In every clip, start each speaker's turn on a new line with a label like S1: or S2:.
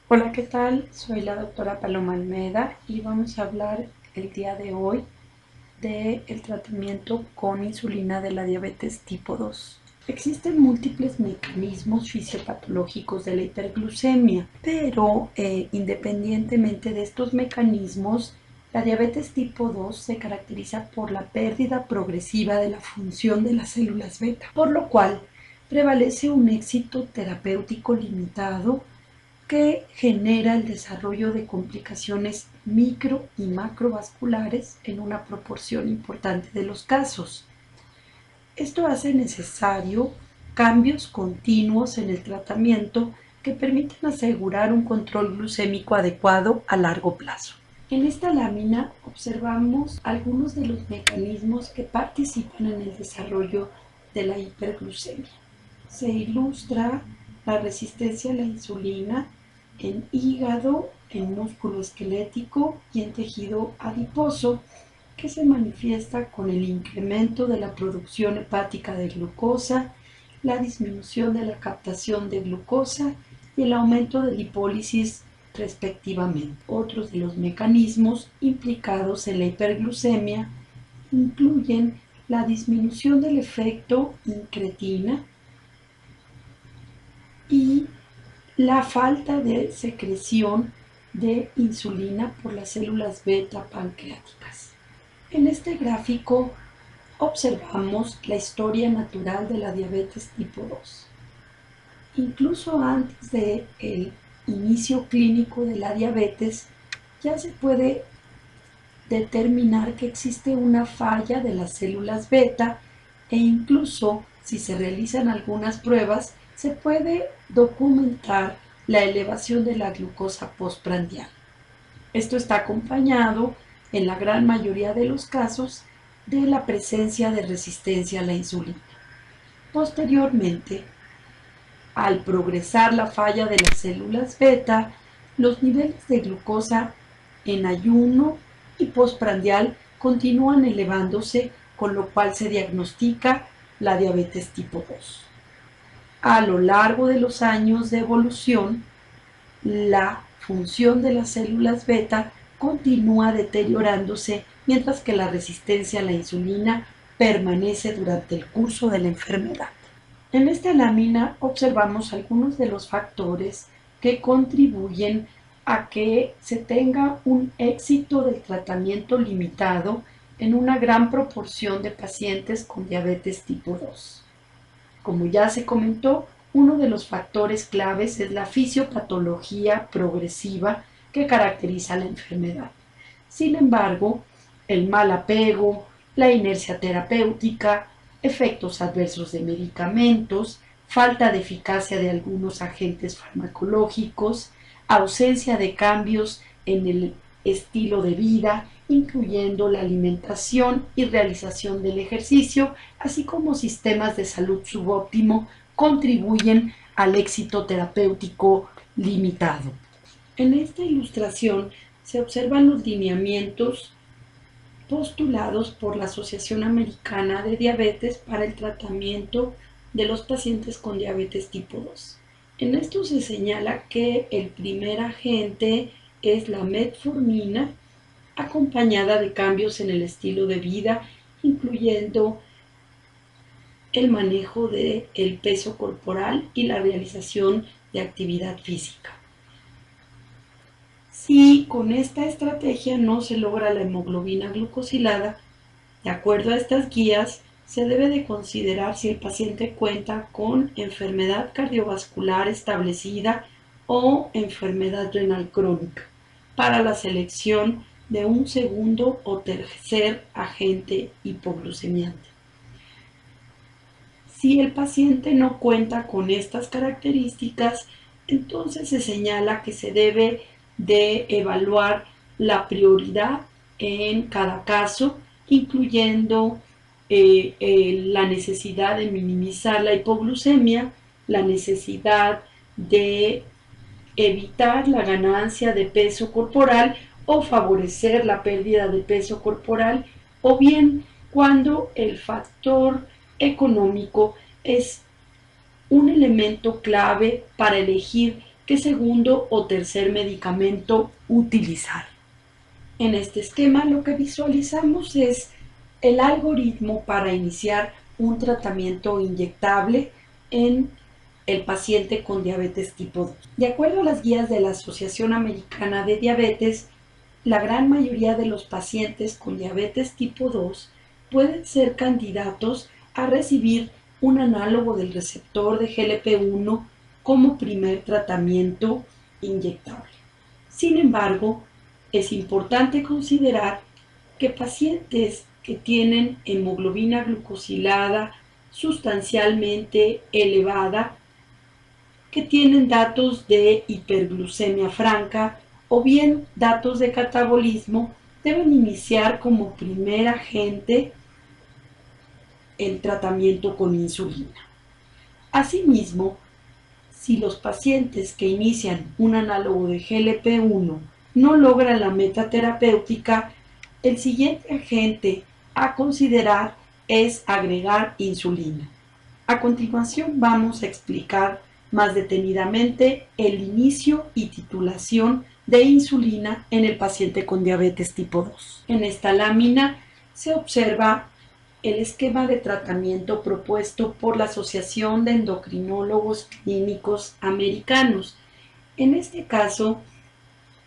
S1: Hola, ¿qué tal? Soy la doctora Paloma Almeda y vamos a hablar el día de hoy del tratamiento con insulina de la diabetes tipo 2. Existen múltiples mecanismos fisiopatológicos de la hiperglucemia, pero independientemente de estos mecanismos, la diabetes tipo 2 se caracteriza por la pérdida progresiva de la función de las células beta, por lo cual prevalece un éxito terapéutico limitado que genera el desarrollo de complicaciones micro y macrovasculares en una proporción importante de los casos. Esto hace necesario cambios continuos en el tratamiento que permitan asegurar un control glucémico adecuado a largo plazo. En esta lámina observamos algunos de los mecanismos que participan en el desarrollo de la hiperglucemia. Se ilustra la resistencia a la insulina en hígado, en músculo esquelético y en tejido adiposo, que se manifiesta con el incremento de la producción hepática de glucosa, la disminución de la captación de glucosa y el aumento de lipólisis respectivamente. Otros de los mecanismos implicados en la hiperglucemia incluyen la disminución del efecto incretina y la falta de secreción de insulina por las células beta pancreáticas. En este gráfico observamos la historia natural de la diabetes tipo 2. Incluso antes del inicio clínico de la diabetes, ya se puede determinar que existe una falla de las células beta e incluso si se realizan algunas pruebas, se puede documentar la elevación de la glucosa postprandial. Esto está acompañado, en la gran mayoría de los casos, de la presencia de resistencia a la insulina. Posteriormente, al progresar la falla de las células beta, los niveles de glucosa en ayuno y postprandial continúan elevándose, con lo cual se diagnostica la diabetes tipo 2. A lo largo de los años de evolución, la función de las células beta continúa deteriorándose, mientras que la resistencia a la insulina permanece durante el curso de la enfermedad. En esta lámina observamos algunos de los factores que contribuyen a que se tenga un éxito del tratamiento limitado en una gran proporción de pacientes con diabetes tipo 2. Como ya se comentó, uno de los factores claves es la fisiopatología progresiva que caracteriza la enfermedad. Sin embargo, el mal apego, la inercia terapéutica, efectos adversos de medicamentos, falta de eficacia de algunos agentes farmacológicos, ausencia de cambios en el estilo de vida, incluyendo la alimentación y realización del ejercicio, así como sistemas de salud subóptimo, contribuyen al éxito terapéutico limitado. En esta ilustración se observan los lineamientos postulados por la Asociación Americana de Diabetes para el tratamiento de los pacientes con diabetes tipo 2. En esto se señala que el primer agente es la metformina, acompañada de cambios en el estilo de vida, incluyendo el manejo del peso corporal y la realización de actividad física. Si con esta estrategia no se logra la hemoglobina glucosilada, de acuerdo a estas guías, se debe de considerar si el paciente cuenta con enfermedad cardiovascular establecida o enfermedad renal crónica para la selección de un segundo o tercer agente hipoglucemiante. Si el paciente no cuenta con estas características, entonces se señala que se debe de evaluar la prioridad en cada caso, incluyendo la necesidad de minimizar la hipoglucemia, la necesidad de evitar la ganancia de peso corporal o favorecer la pérdida de peso corporal, o bien cuando el factor económico es un elemento clave para elegir qué segundo o tercer medicamento utilizar. En este esquema lo que visualizamos es el algoritmo para iniciar un tratamiento inyectable en el paciente con diabetes tipo 2. De acuerdo a las guías de la Asociación Americana de Diabetes, la gran mayoría de los pacientes con diabetes tipo 2 pueden ser candidatos a recibir un análogo del receptor de GLP-1 como primer tratamiento inyectable. Sin embargo, es importante considerar que pacientes que tienen hemoglobina glucosilada sustancialmente elevada, que tienen datos de hiperglucemia franca o bien datos de catabolismo, deben iniciar como primer agente el tratamiento con insulina. Asimismo, si los pacientes que inician un análogo de GLP-1 no logran la meta terapéutica, el siguiente agente a considerar es agregar insulina. A continuación vamos a explicar más detenidamente el inicio y titulación de insulina en el paciente con diabetes tipo 2. En esta lámina se observa el esquema de tratamiento propuesto por la Asociación de Endocrinólogos Clínicos Americanos. En este caso,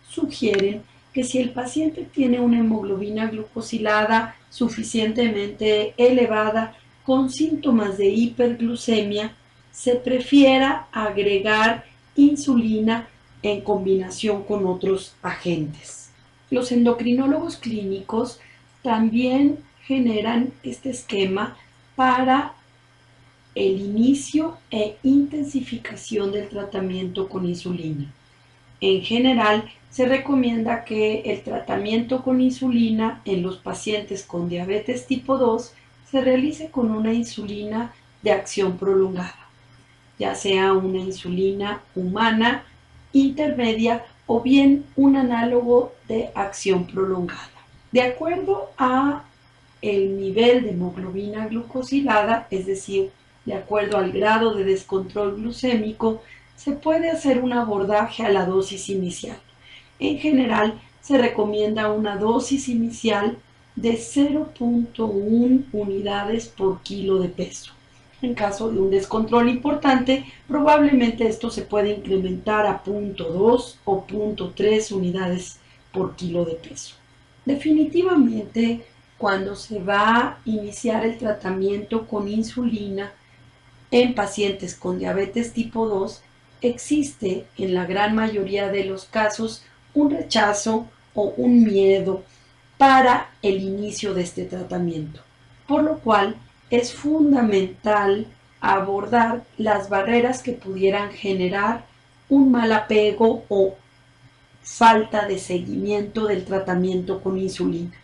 S1: sugieren que si el paciente tiene una hemoglobina glucosilada suficientemente elevada con síntomas de hiperglucemia, se prefiera agregar insulina en combinación con otros agentes. Los endocrinólogos clínicos también generan este esquema para el inicio e intensificación del tratamiento con insulina. En general, se recomienda que el tratamiento con insulina en los pacientes con diabetes tipo 2 se realice con una insulina de acción prolongada, ya sea una insulina humana, intermedia o bien un análogo de acción prolongada. De acuerdo a el nivel de hemoglobina glucosilada, es decir, de acuerdo al grado de descontrol glucémico, se puede hacer un abordaje a la dosis inicial. En general, se recomienda una dosis inicial de 0.1 unidades por kilo de peso. En caso de un descontrol importante, probablemente esto se puede incrementar a 0.2 o 0.3 unidades por kilo de peso. Definitivamente, cuando se va a iniciar el tratamiento con insulina en pacientes con diabetes tipo 2, existe en la gran mayoría de los casos un rechazo o un miedo para el inicio de este tratamiento, por lo cual es fundamental abordar las barreras que pudieran generar un mal apego o falta de seguimiento del tratamiento con insulina.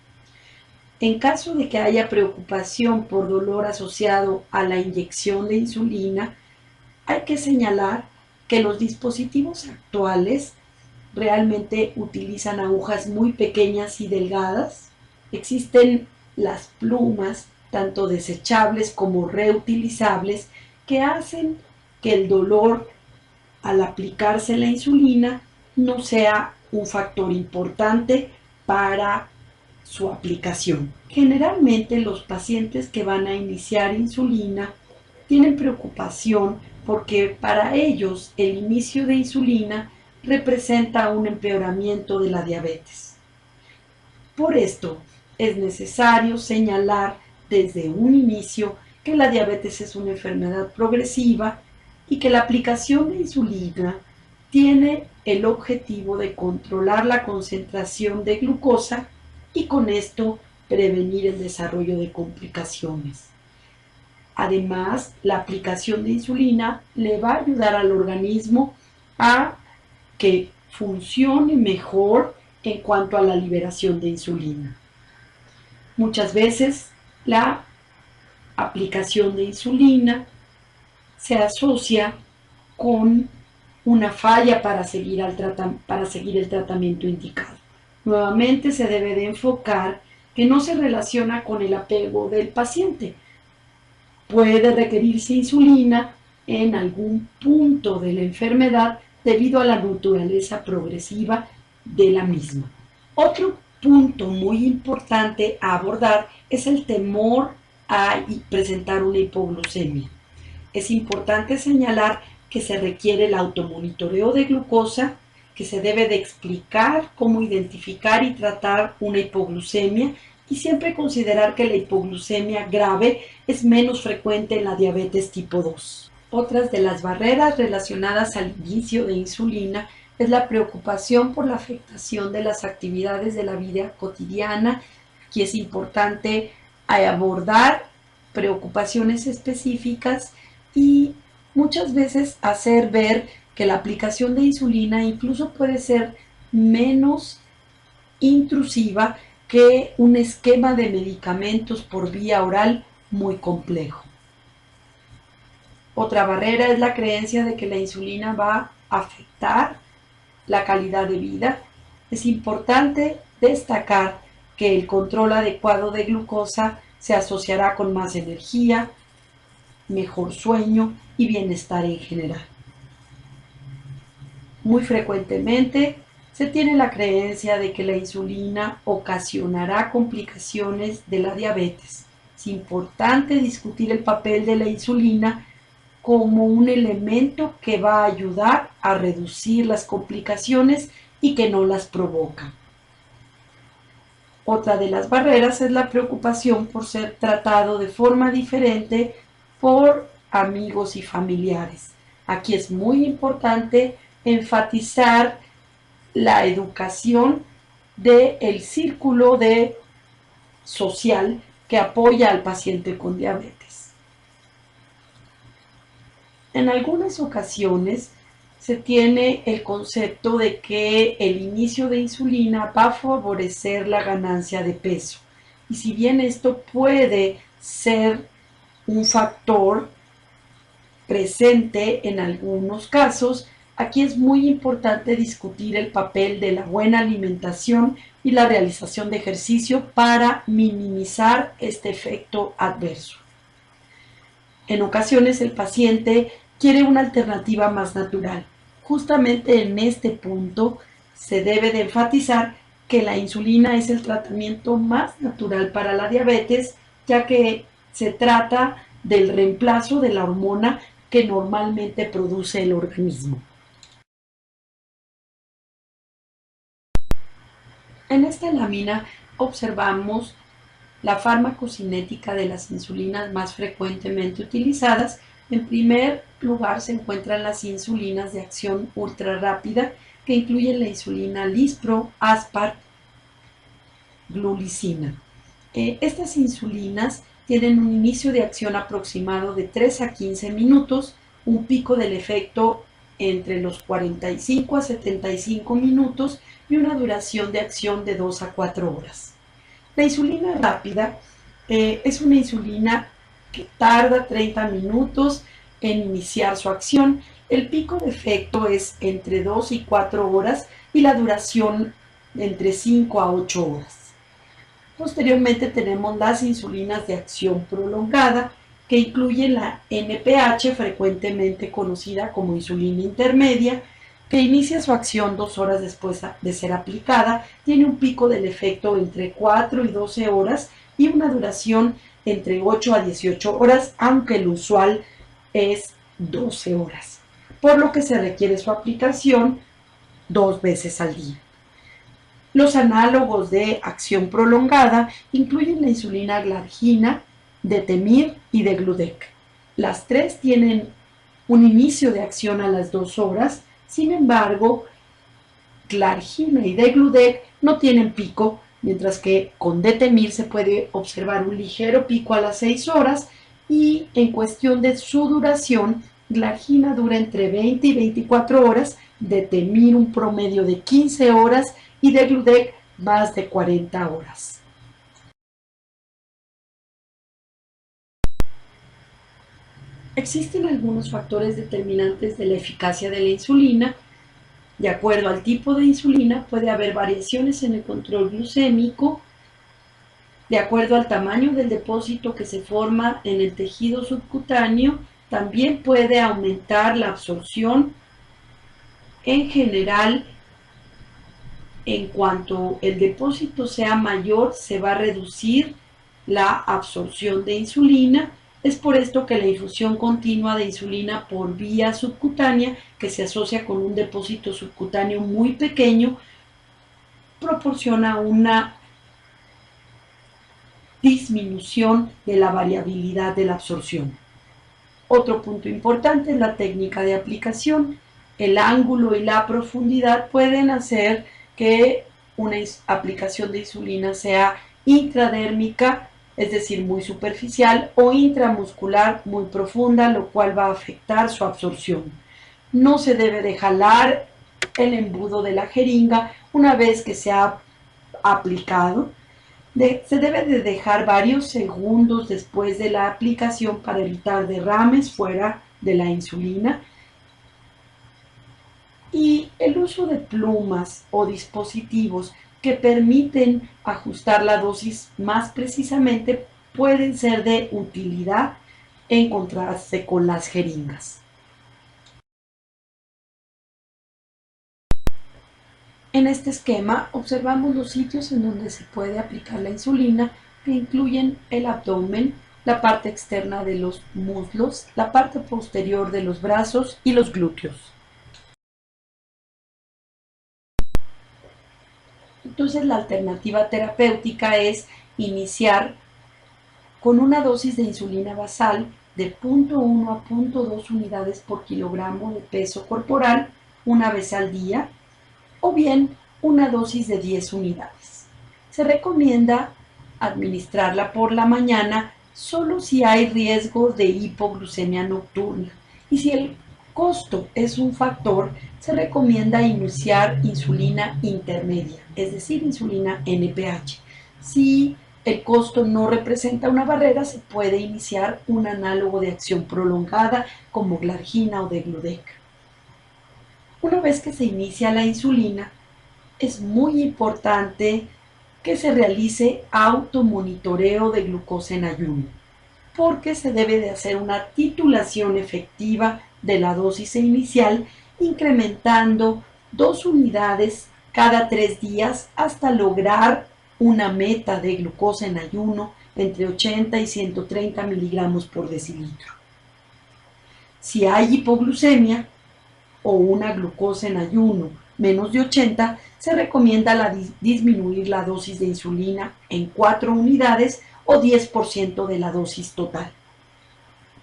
S1: En caso de que haya preocupación por dolor asociado a la inyección de insulina, hay que señalar que los dispositivos actuales realmente utilizan agujas muy pequeñas y delgadas. Existen las plumas, tanto desechables como reutilizables, que hacen que el dolor al aplicarse la insulina no sea un factor importante para su aplicación. Generalmente los pacientes que van a iniciar insulina tienen preocupación porque para ellos el inicio de insulina representa un empeoramiento de la diabetes. Por esto es necesario señalar desde un inicio que la diabetes es una enfermedad progresiva y que la aplicación de insulina tiene el objetivo de controlar la concentración de glucosa y con esto prevenir el desarrollo de complicaciones. Además, la aplicación de insulina le va a ayudar al organismo a que funcione mejor en cuanto a la liberación de insulina. Muchas veces la aplicación de insulina se asocia con una falla para seguir el tratamiento indicado. Nuevamente se debe de enfocar que no se relaciona con el apego del paciente. Puede requerirse insulina en algún punto de la enfermedad debido a la naturaleza progresiva de la misma. Otro punto muy importante a abordar es el temor a presentar una hipoglucemia. Es importante señalar que se requiere el automonitoreo de glucosa, que se debe de explicar cómo identificar y tratar una hipoglucemia y siempre considerar que la hipoglucemia grave es menos frecuente en la diabetes tipo 2. Otras de las barreras relacionadas al inicio de insulina es la preocupación por la afectación de las actividades de la vida cotidiana. Aquí es importante abordar preocupaciones específicas y muchas veces hacer ver que la aplicación de insulina incluso puede ser menos intrusiva que un esquema de medicamentos por vía oral muy complejo. Otra barrera es la creencia de que la insulina va a afectar la calidad de vida. Es importante destacar que el control adecuado de glucosa se asociará con más energía, mejor sueño y bienestar en general. Muy frecuentemente se tiene la creencia de que la insulina ocasionará complicaciones de la diabetes. Es importante discutir el papel de la insulina como un elemento que va a ayudar a reducir las complicaciones y que no las provoca. Otra de las barreras es la preocupación por ser tratado de forma diferente por amigos y familiares. Aquí es muy importante enfatizar la educación del círculo social que apoya al paciente con diabetes. En algunas ocasiones se tiene el concepto de que el inicio de insulina va a favorecer la ganancia de peso. Y si bien esto puede ser un factor presente en algunos casos, aquí es muy importante discutir el papel de la buena alimentación y la realización de ejercicio para minimizar este efecto adverso. En ocasiones el paciente quiere una alternativa más natural. Justamente en este punto se debe de enfatizar que la insulina es el tratamiento más natural para la diabetes, ya que se trata del reemplazo de la hormona que normalmente produce el organismo. En esta lámina observamos la farmacocinética de las insulinas más frecuentemente utilizadas. En primer lugar se encuentran las insulinas de acción ultra rápida, que incluyen la insulina Lispro, Aspart, Glulicina. Estas insulinas tienen un inicio de acción aproximado de 3 a 15 minutos, un pico del efecto entre los 45 a 75 minutos y una duración de acción de 2 a 4 horas. La insulina rápida es una insulina que tarda 30 minutos en iniciar su acción. El pico de efecto es entre 2 y 4 horas y la duración entre 5 a 8 horas. Posteriormente tenemos las insulinas de acción prolongada, que incluyen la NPH, frecuentemente conocida como insulina intermedia, que inicia su acción 2 horas después de ser aplicada, tiene un pico del efecto entre 4 y 12 horas y una duración entre 8 a 18 horas, aunque el usual es 12 horas, por lo que se requiere su aplicación 2 veces al día. Los análogos de acción prolongada incluyen la insulina glargina, Detemir y Degludec. Las tres tienen un inicio de acción a las 2 horas. Sin embargo, glargina y Degludec no tienen pico, mientras que con Detemir se puede observar un ligero pico a las 6 horas y en cuestión de su duración, glargina dura entre 20 y 24 horas, Detemir un promedio de 15 horas y Degludec más de 40 horas. Existen algunos factores determinantes de la eficacia de la insulina. De acuerdo al tipo de insulina, puede haber variaciones en el control glucémico. De acuerdo al tamaño del depósito que se forma en el tejido subcutáneo, también puede aumentar la absorción En general, en cuanto el depósito sea mayor, se va a reducir la absorción de insulina. Es por esto que la infusión continua de insulina por vía subcutánea, que se asocia con un depósito subcutáneo muy pequeño, proporciona una disminución de la variabilidad de la absorción. Otro punto importante es la técnica de aplicación. El ángulo y la profundidad pueden hacer que una aplicación de insulina sea intradérmica, es decir, muy superficial, o intramuscular, muy profunda, lo cual va a afectar su absorción. No se debe de jalar el embudo de la jeringa una vez que se ha aplicado. Se debe de dejar varios segundos después de la aplicación para evitar derrames fuera de la insulina. Y el uso de plumas o dispositivos que permiten ajustar la dosis más precisamente pueden ser de utilidad en contraste con las jeringas. En este esquema observamos los sitios en donde se puede aplicar la insulina, que incluyen el abdomen, la parte externa de los muslos, la parte posterior de los brazos y los glúteos. Entonces la alternativa terapéutica es iniciar con una dosis de insulina basal de 0,1 a 0,2 unidades por kilogramo de peso corporal una vez al día, o bien una dosis de 10 unidades. Se recomienda administrarla por la mañana solo si hay riesgo de hipoglucemia nocturna, y si el costo es un factor, se recomienda iniciar insulina intermedia, es decir, insulina NPH. Si el costo no representa una barrera, se puede iniciar un análogo de acción prolongada como glargina o degludec. Una vez que se inicia la insulina, es muy importante que se realice automonitoreo de glucosa en ayuno, porque se debe de hacer una titulación efectiva de la dosis inicial, incrementando 2 unidades cada 3 días hasta lograr una meta de glucosa en ayuno entre 80 y 130 miligramos por decilitro. Si hay hipoglucemia o una glucosa en ayuno menos de 80, se recomienda disminuir la dosis de insulina en 4 unidades o 10% de la dosis total.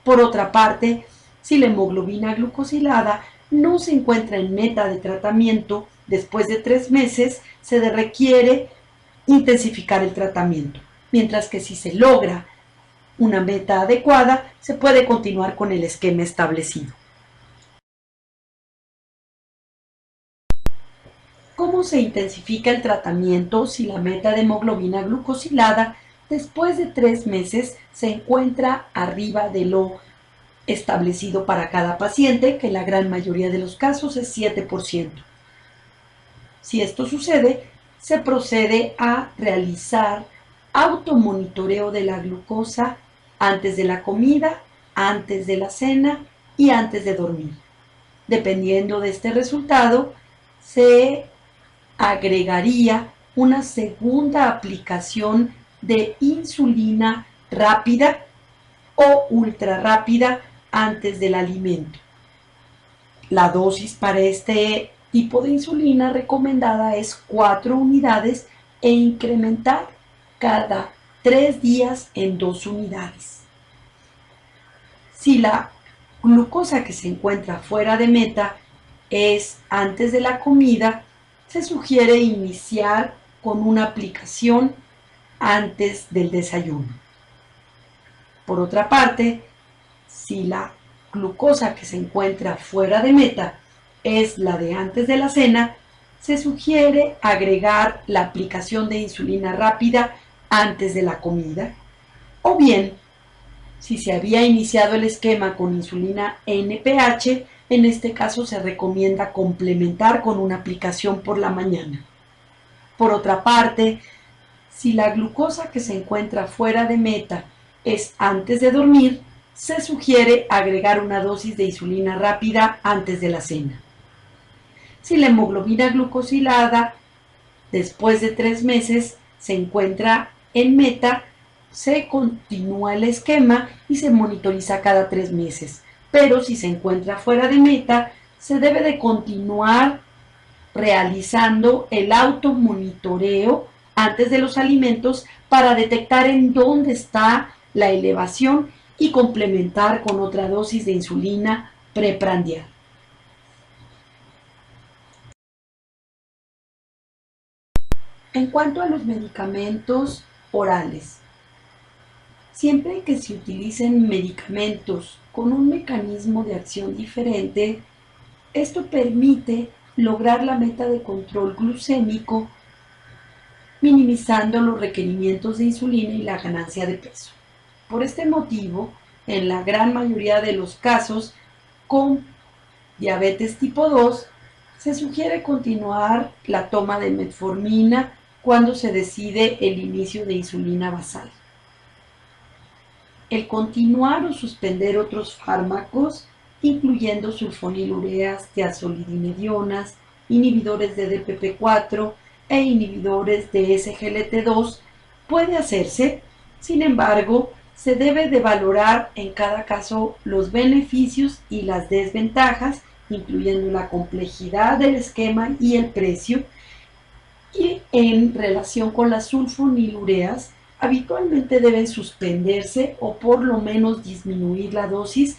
S1: Por otra parte, si la hemoglobina glucosilada no se encuentra en meta de tratamiento después de 3 meses, se requiere intensificar el tratamiento, mientras que si se logra una meta adecuada, se puede continuar con el esquema establecido. ¿Cómo se intensifica el tratamiento si la meta de hemoglobina glucosilada después de 3 meses se encuentra arriba de lo establecido para cada paciente, que en la gran mayoría de los casos es 7%? Si esto sucede, se procede a realizar automonitoreo de la glucosa antes de la comida, antes de la cena y antes de dormir. Dependiendo de este resultado, se agregaría una segunda aplicación de insulina rápida o ultra rápida antes del alimento. La dosis para este tipo de insulina recomendada es 4 unidades e incrementar cada 3 días en 2 unidades. Si la glucosa que se encuentra fuera de meta es antes de la comida, se sugiere iniciar con una aplicación antes del desayuno. Por otra parte, si la glucosa que se encuentra fuera de meta es la de antes de la cena, se sugiere agregar la aplicación de insulina rápida antes de la comida. O bien, si se había iniciado el esquema con insulina NPH, en este caso se recomienda complementar con una aplicación por la mañana. Por otra parte, si la glucosa que se encuentra fuera de meta es antes de dormir, se sugiere agregar una dosis de insulina rápida antes de la cena. Si la hemoglobina glucosilada después de 3 meses se encuentra en meta, se continúa el esquema y se monitoriza cada 3 meses. Pero si se encuentra fuera de meta, se debe de continuar realizando el automonitoreo antes de los alimentos para detectar en dónde está la elevación y complementar con otra dosis de insulina preprandial. En cuanto a los medicamentos orales, siempre que se utilicen medicamentos con un mecanismo de acción diferente, esto permite lograr la meta de control glucémico, minimizando los requerimientos de insulina y la ganancia de peso. Por este motivo, en la gran mayoría de los casos con diabetes tipo 2, se sugiere continuar la toma de metformina cuando se decide el inicio de insulina basal. El continuar o suspender otros fármacos, incluyendo sulfonilureas, tiazolidinedionas, inhibidores de DPP4 e inhibidores de SGLT2, puede hacerse. Sin embargo, se debe de valorar en cada caso los beneficios y las desventajas, incluyendo la complejidad del esquema y el precio. Y en relación con las sulfonilureas, habitualmente deben suspenderse o por lo menos disminuir la dosis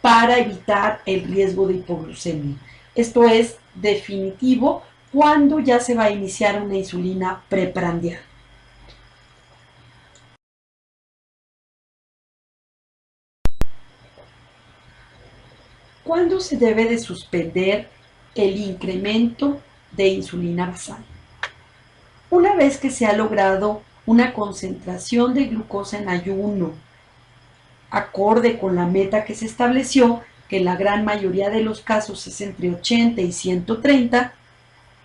S1: para evitar el riesgo de hipoglucemia. Esto es definitivo cuando ya se va a iniciar una insulina preprandial. ¿Cuándo se debe de suspender el incremento de insulina basal? Una vez que se ha logrado una concentración de glucosa en ayuno acorde con la meta que se estableció, que en la gran mayoría de los casos es entre 80 y 130,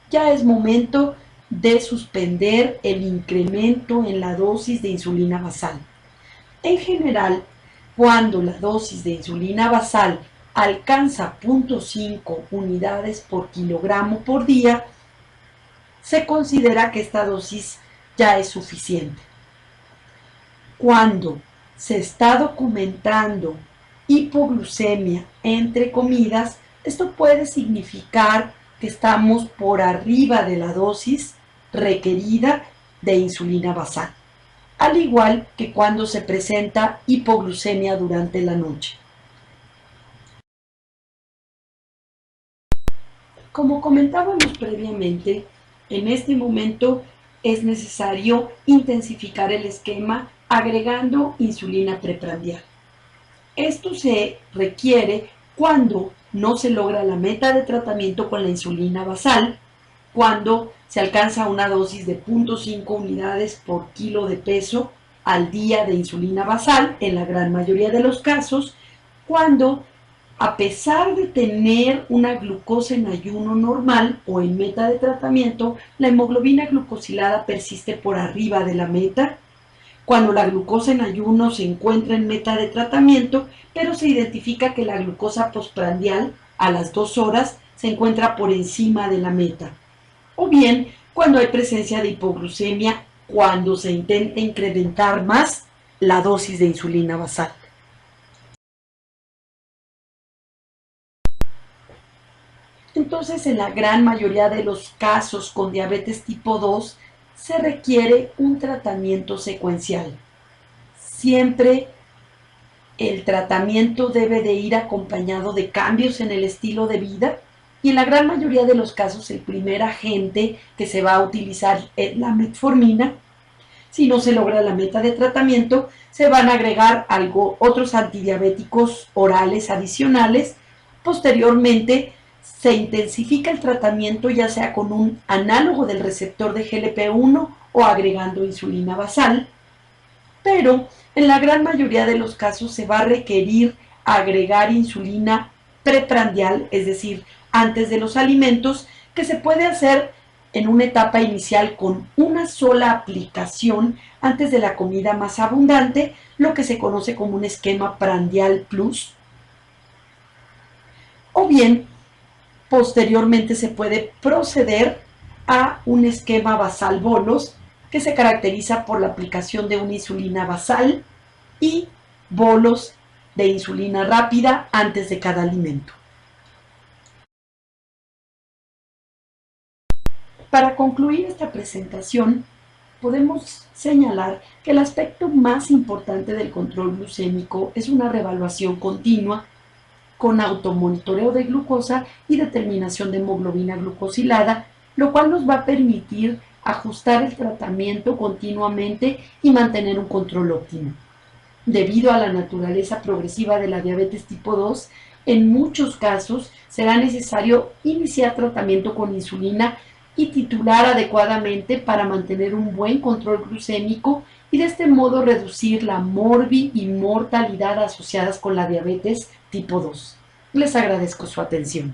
S1: ya es momento de suspender el incremento en la dosis de insulina basal. En general, cuando la dosis de insulina basal alcanza 0.5 unidades por kilogramo por día, se considera que esta dosis ya es suficiente. Cuando se está documentando hipoglucemia entre comidas, esto puede significar que estamos por arriba de la dosis requerida de insulina basal, al igual que cuando se presenta hipoglucemia durante la noche. Como comentábamos previamente, en este momento es necesario intensificar el esquema agregando insulina preprandial. Esto se requiere cuando no se logra la meta de tratamiento con la insulina basal, cuando se alcanza una dosis de 0.5 unidades por kilo de peso al día de insulina basal, en la gran mayoría de los casos, cuando a pesar de tener una glucosa en ayuno normal o en meta de tratamiento, la hemoglobina glucosilada persiste por arriba de la meta, cuando la glucosa en ayuno se encuentra en meta de tratamiento, pero se identifica que la glucosa postprandial a las 2 horas se encuentra por encima de la meta, o bien cuando hay presencia de hipoglucemia, cuando se intenta incrementar más la dosis de insulina basal. Entonces, en la gran mayoría de los casos con diabetes tipo 2, se requiere un tratamiento secuencial. Siempre el tratamiento debe de ir acompañado de cambios en el estilo de vida y en la gran mayoría de los casos el primer agente que se va a utilizar es la metformina. Si no se logra la meta de tratamiento, se van a agregar otros antidiabéticos orales adicionales. Posteriormente, se intensifica el tratamiento ya sea con un análogo del receptor de GLP-1 o agregando insulina basal, pero en la gran mayoría de los casos se va a requerir agregar insulina preprandial, es decir, antes de los alimentos, que se puede hacer en una etapa inicial con una sola aplicación antes de la comida más abundante, lo que se conoce como un esquema prandial plus, o bien Posteriormente se puede proceder a un esquema basal bolos que se caracteriza por la aplicación de una insulina basal y bolos de insulina rápida antes de cada alimento. Para concluir esta presentación, podemos señalar que el aspecto más importante del control glucémico es una reevaluación continua con automonitoreo de glucosa y determinación de hemoglobina glucosilada, lo cual nos va a permitir ajustar el tratamiento continuamente y mantener un control óptimo. Debido a la naturaleza progresiva de la diabetes tipo 2, en muchos casos será necesario iniciar tratamiento con insulina y titular adecuadamente para mantener un buen control glucémico y de este modo reducir la morbi y mortalidad asociadas con la diabetes tipo 2. Les agradezco su atención.